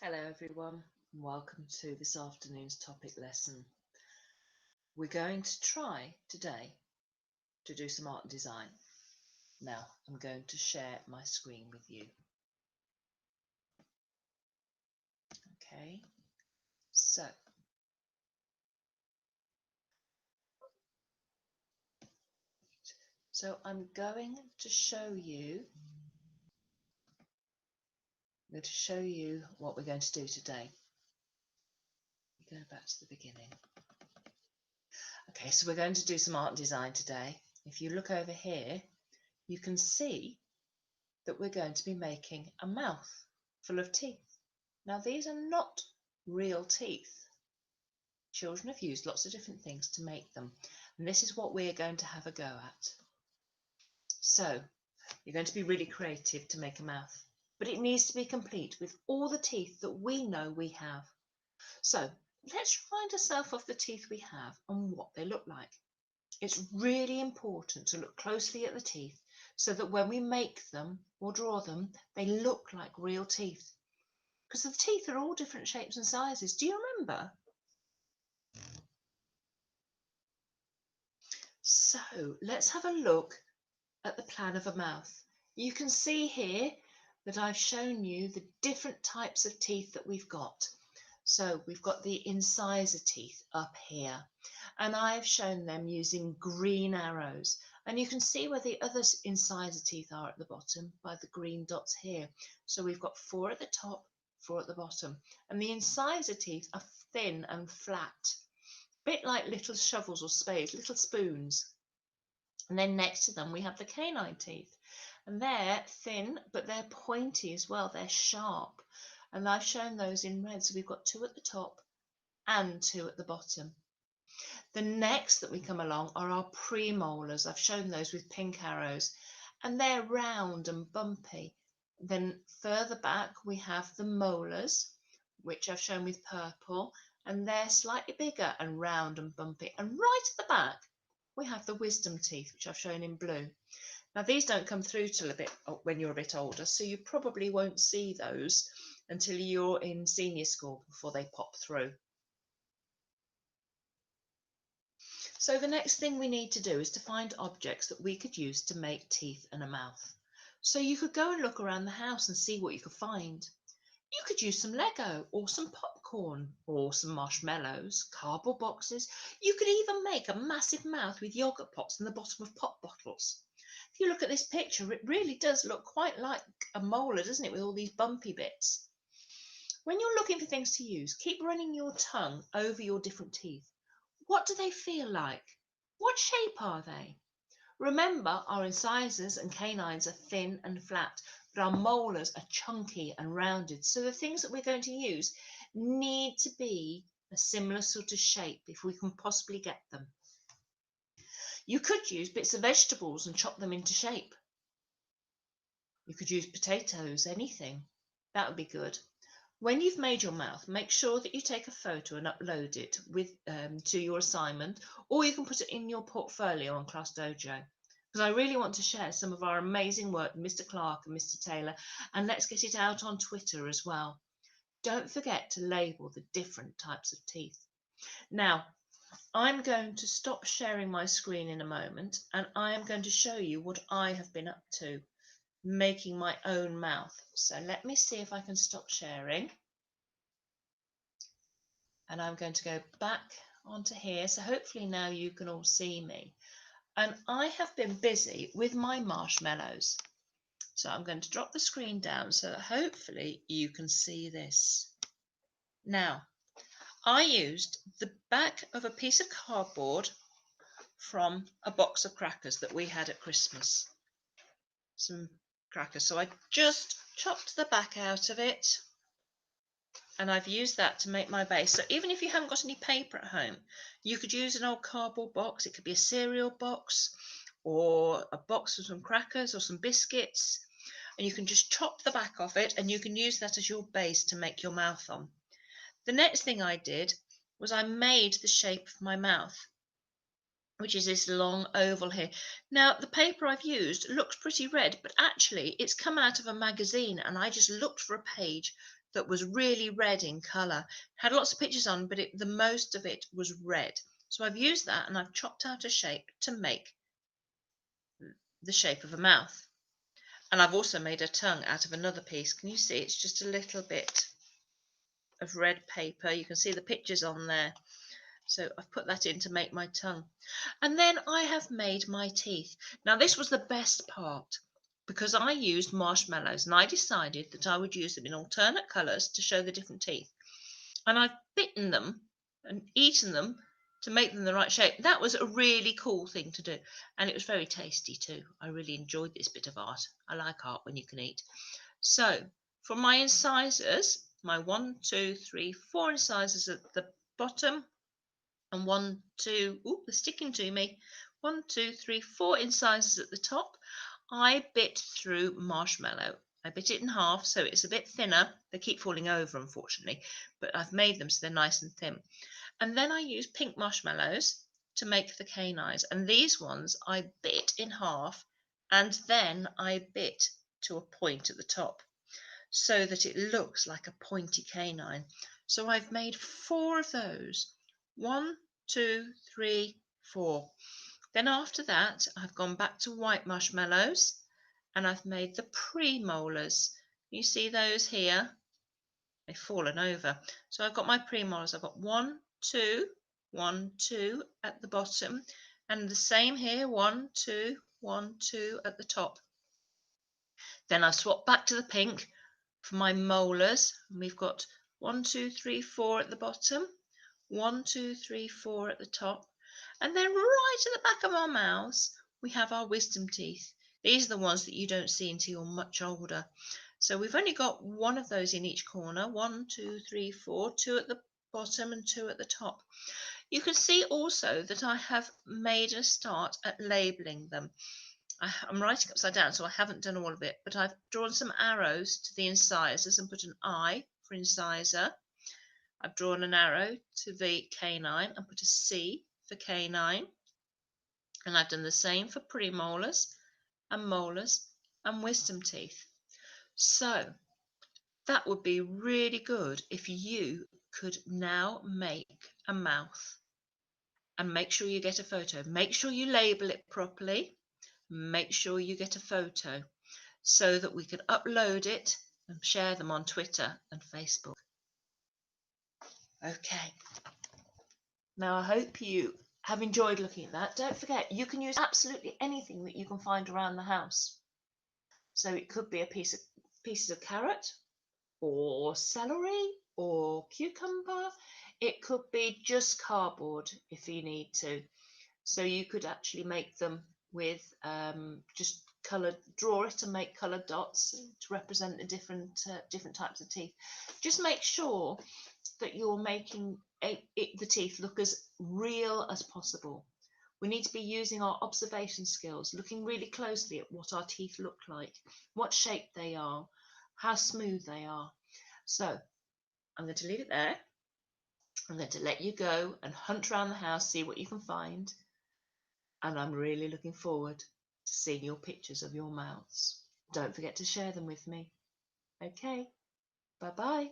Hello everyone, and welcome to this afternoon's topic lesson. We're going to try today to do some art and design. Now I'm going to share my screen with you. Okay, so I'm going to show you what we're going to do today. Go back to the beginning. Okay, so we're going to do some art and design today. If you look over here, you can see that we're going to be making a mouth full of teeth. Now these are not real teeth. Children have used lots of different things to make them, and this is what we're going to have a go at. So you're going to be really creative to make a mouth, but it needs to be complete with all the teeth that we know we have. So let's remind ourselves of the teeth we have and what they look like. It's really important to look closely at the teeth so that when we make them or draw them, they look like real teeth. Because the teeth are all different shapes and sizes. Do you remember? So let's have a look at the plan of a mouth. You can see here that I've shown you the different types of teeth that we've got. So we've got the incisor teeth up here, and I've shown them using green arrows. And you can see where the other incisor teeth are at the bottom by the green dots here. So we've got 4 at the top, 4 at the bottom. And the incisor teeth are thin and flat, a bit like little shovels or spades, little spoons. And then next to them we have the canine teeth, and they're thin but they're pointy as well, they're sharp, and I've shown those in red. So we've got 2 at the top and 2 at the bottom. The next that we come along are our premolars. I've shown those with pink arrows, and they're round and bumpy. Then further back we have the molars, which I've shown with purple, and they're slightly bigger and round and bumpy. And right at the back we have the wisdom teeth, which I've shown in blue. Now these don't come through till when you're a bit older, so you probably won't see those until you're in senior school before they pop through. So the next thing we need to do is to find objects that we could use to make teeth and a mouth. So you could go and look around the house and see what you could find. You could use some Lego or some popcorn or some marshmallows, cardboard boxes. You could even make a massive mouth with yogurt pots in the bottom of pop bottles. If you look at this picture, it really does look quite like a molar, doesn't it, with all these bumpy bits. When you're looking for things to use, keep running your tongue over your different teeth. What do they feel like? What shape are they? Remember, our incisors and canines are thin and flat, but our molars are chunky and rounded. So the things that we're going to use need to be a similar sort of shape if we can possibly get them. You could use bits of vegetables and chop them into shape. You could use potatoes, anything. That would be good. When you've made your mouth, make sure that you take a photo and upload it to your assignment, or you can put it in your portfolio on Class Dojo. Because I really want to share some of our amazing work with Mr. Clark and Mr. Taylor, and let's get it out on Twitter as well. Don't forget to label the different types of teeth. Now, I'm going to stop sharing my screen in a moment, and I am going to show you what I have been up to, making my own mouth. So let me see if I can stop sharing. And I'm going to go back onto here. So hopefully now you can all see me. And I have been busy with my marshmallows. So I'm going to drop the screen down so that hopefully you can see this. Now, I used the back of a piece of cardboard from a box of crackers that we had at Christmas. Some crackers. So I just chopped the back out of it, and I've used that to make my base. So even if you haven't got any paper at home, you could use an old cardboard box. It could be a cereal box or a box of some crackers or some biscuits, and you can just chop the back off it, and you can use that as your base to make your mouth on. The next thing I did was I made the shape of my mouth. which is this long oval here. Now, the paper I've used looks pretty red, but actually it's come out of a magazine, and I just looked for a page that was really red in colour. Had lots of pictures on, but the most of it was red. So I've used that and I've chopped out a shape to make the shape of a mouth. And I've also made a tongue out of another piece. Can you see? It's just a little bit of red paper. You can see the pictures on there. So I've put that in to make my tongue. And then I have made my teeth. Now this was the best part because I used marshmallows and I decided that I would use them in alternate colours to show the different teeth. And I've bitten them and eaten them to make them the right shape. That was a really cool thing to do. And it was very tasty too. I really enjoyed this bit of art. I like art when you can eat. So for my incisors, my 1, 2, 3, 4 incisors at the bottom, and 1, 2, ooh, they're sticking to me. 1, 2, 3, 4 incisors at the top. I bit through marshmallow. I bit it in half so it's a bit thinner. They keep falling over, unfortunately, but I've made them so they're nice and thin. And then I use pink marshmallows to make the canines. And these ones I bit in half and then I bit to a point at the top so that it looks like a pointy canine. So I've made 4 of those. 1, 2, 3, 4. Then after that, I've gone back to white marshmallows and I've made the premolars. You see those here? They've fallen over. So I've got my premolars. I've got 1, 2, 1, 2 at the bottom, and the same here, 1, 2, 1, 2 at the top. Then I've swapped back to the pink for my molars. And we've got 1, 2, 3, 4 at the bottom, 1, 2, 3, 4 at the top. And then right at the back of our mouths, we have our wisdom teeth. These are the ones that you don't see until you're much older. So we've only got 1 of those in each corner. 1, 2, 3, 4, 2 at the bottom and 2 at the top. You can see also that I have made a start at labelling them. I'm writing upside down, so I haven't done all of it, but I've drawn some arrows to the incisors and put an I for incisor. I've drawn an arrow to the canine and put a C for canine. And I've done the same for premolars and molars and wisdom teeth. So that would be really good if you could now make a mouth. And make sure you get a photo. Make sure you label it properly. Make sure you get a photo so that we can upload it and share them on Twitter and Facebook. Okay. Now, I hope you have enjoyed looking at that. Don't forget, you can use absolutely anything that you can find around the house. So it could be pieces of carrot or celery or cucumber. It could be just cardboard if you need to. So you could actually make them with just draw it and make coloured dots to represent the different types of teeth. Just make sure that you're making the teeth look as real as possible. We need to be using our observation skills, looking really closely at what our teeth look like, what shape they are, how smooth they are. So I'm going to leave it there. I'm going to let you go and hunt around the house, see what you can find. And I'm really looking forward to seeing your pictures of your mouths. Don't forget to share them with me. Okay, bye-bye.